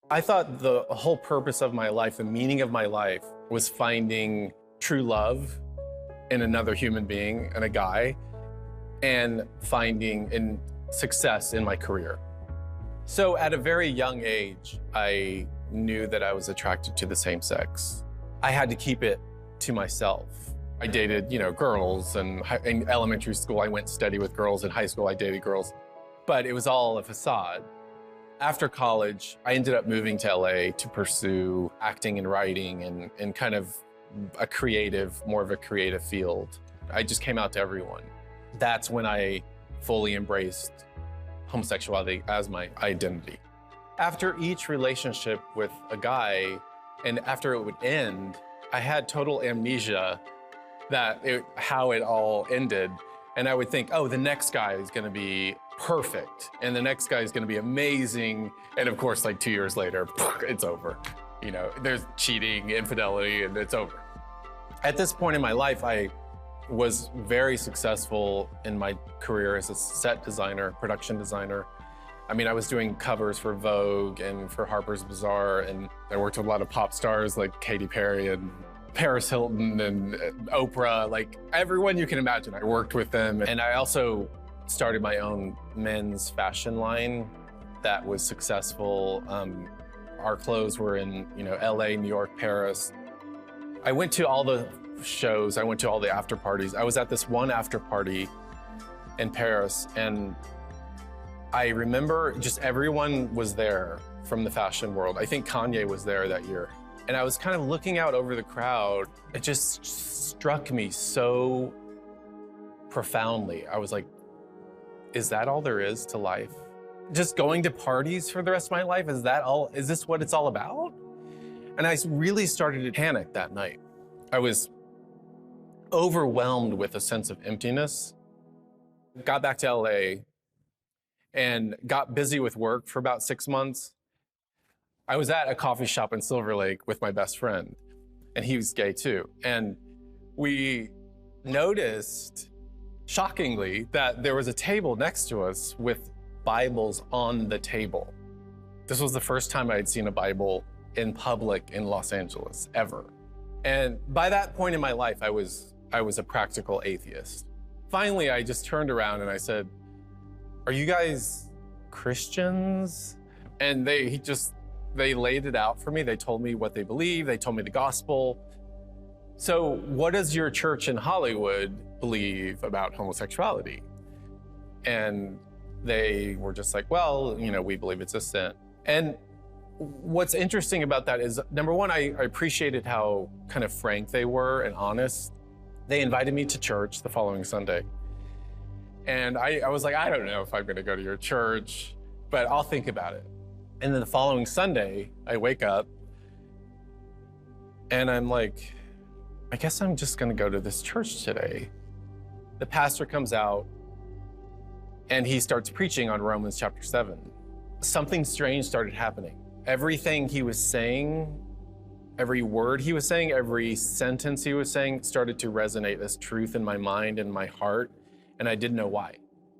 I thought the whole purpose of my life, the meaning of my life, was finding true love in another human being and a guy, and finding success in my career. So at a very young age, I knew that I was attracted to the same sex. I had to keep it to myself. I dated, girls, and in elementary school, I went steady with girls. In high school, I dated girls, but it was all a facade. After college, I ended up moving to LA to pursue acting and writing and kind of more of a creative field. I just came out to everyone. That's when I fully embraced homosexuality as my identity. After each relationship with a guy, and after it would end, I had total amnesia how it all ended. And I would think, oh, the next guy is gonna be perfect, and the next guy is gonna be amazing. And of course, like 2 years later, it's over. There's cheating, infidelity, and it's over. At this point in my life, I was very successful in my career as a set designer, production designer. I mean, I was doing covers for Vogue and for Harper's Bazaar, and I worked with a lot of pop stars like Katy Perry and Paris Hilton and Oprah, like everyone you can imagine. I worked with them. And I also started my own men's fashion line that was successful. Our clothes were in, LA, New York, Paris. I went to all the shows. I went to all the after parties. I was at this one after party in Paris, and I remember just everyone was there from the fashion world. I think Kanye was there that year. And I was kind of looking out over the crowd. It just struck me so profoundly. I was like, is that all there is to life? Just going to parties for the rest of my life? Is this what it's all about? And I really started to panic that night. I was overwhelmed with a sense of emptiness. Got back to LA and got busy with work for about 6 months. I was at a coffee shop in Silver Lake with my best friend, and he was gay too. And we noticed, shockingly, that there was a table next to us with Bibles on the table. This was the first time I had seen a Bible in public in Los Angeles, ever. And by that point in my life, I was a practical atheist. Finally, I just turned around and I said, "Are you guys Christians?" And they laid it out for me. They told me what they believe. They told me the gospel. So what does your church in Hollywood believe about homosexuality? And they were just like, well, we believe it's a sin. And what's interesting about that is, number one, I appreciated how kind of frank they were and honest. They invited me to church the following Sunday. And I was like, I don't know if I'm gonna go to your church, but I'll think about it. And then the following Sunday, I wake up and I'm like, I guess I'm just gonna go to this church today. The pastor comes out and he starts preaching on Romans chapter 7. Something strange started happening. Everything he was saying, every word he was saying, every sentence he was saying started to resonate as truth in my mind and my heart, and I didn't know why.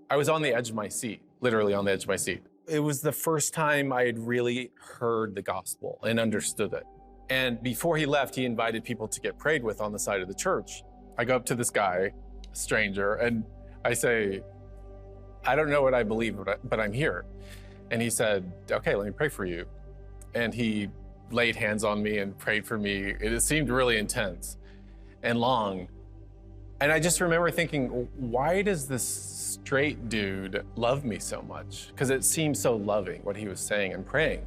I was on the edge of my seat, literally on the edge of my seat. It was the first time I had really heard the gospel and understood it. And before he left, he invited people to get prayed with on the side of the church. I go up to this guy, a stranger, and I say, I don't know what I believe, but I'm here. And he said, okay, let me pray for you. And he laid hands on me and prayed for me. It seemed really intense and long. And I just remember thinking, why does this straight dude love me so much? Because it seemed so loving, what he was saying and praying.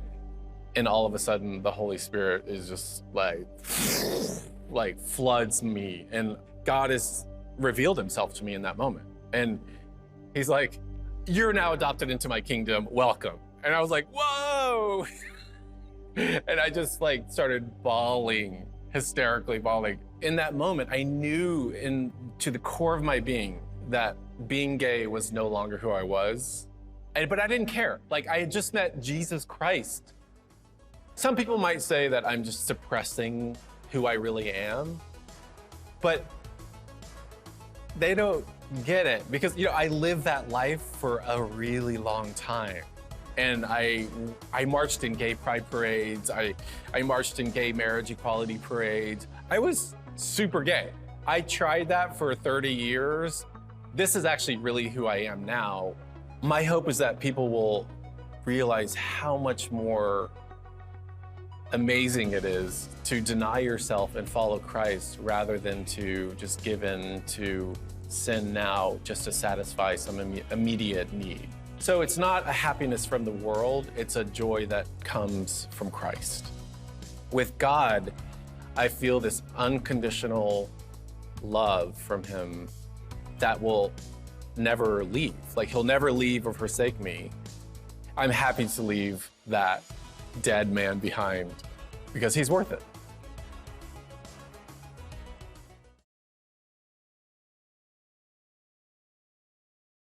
And all of a sudden, the Holy Spirit is just like floods me. And God has revealed himself to me in that moment. And he's like, you're now adopted into my kingdom, welcome. And I was like, whoa. And I just started bawling, hysterically bawling. In that moment, I knew to the core of my being that being gay was no longer who I was. But I didn't care. I had just met Jesus Christ. Some people might say that I'm just suppressing who I really am, but they don't get it because, I lived that life for a really long time. And I marched in gay pride parades. I marched in gay marriage equality parades. I was super gay. I tried that for 30 years. This is actually really who I am now. My hope is that people will realize how much more amazing it is to deny yourself and follow Christ rather than to just give in to sin now just to satisfy some immediate need. So it's not a happiness from the world, it's a joy that comes from Christ. With God, I feel this unconditional love from him that will never leave. Like, he'll never leave or forsake me. I'm happy to leave that dead man behind because he's worth it.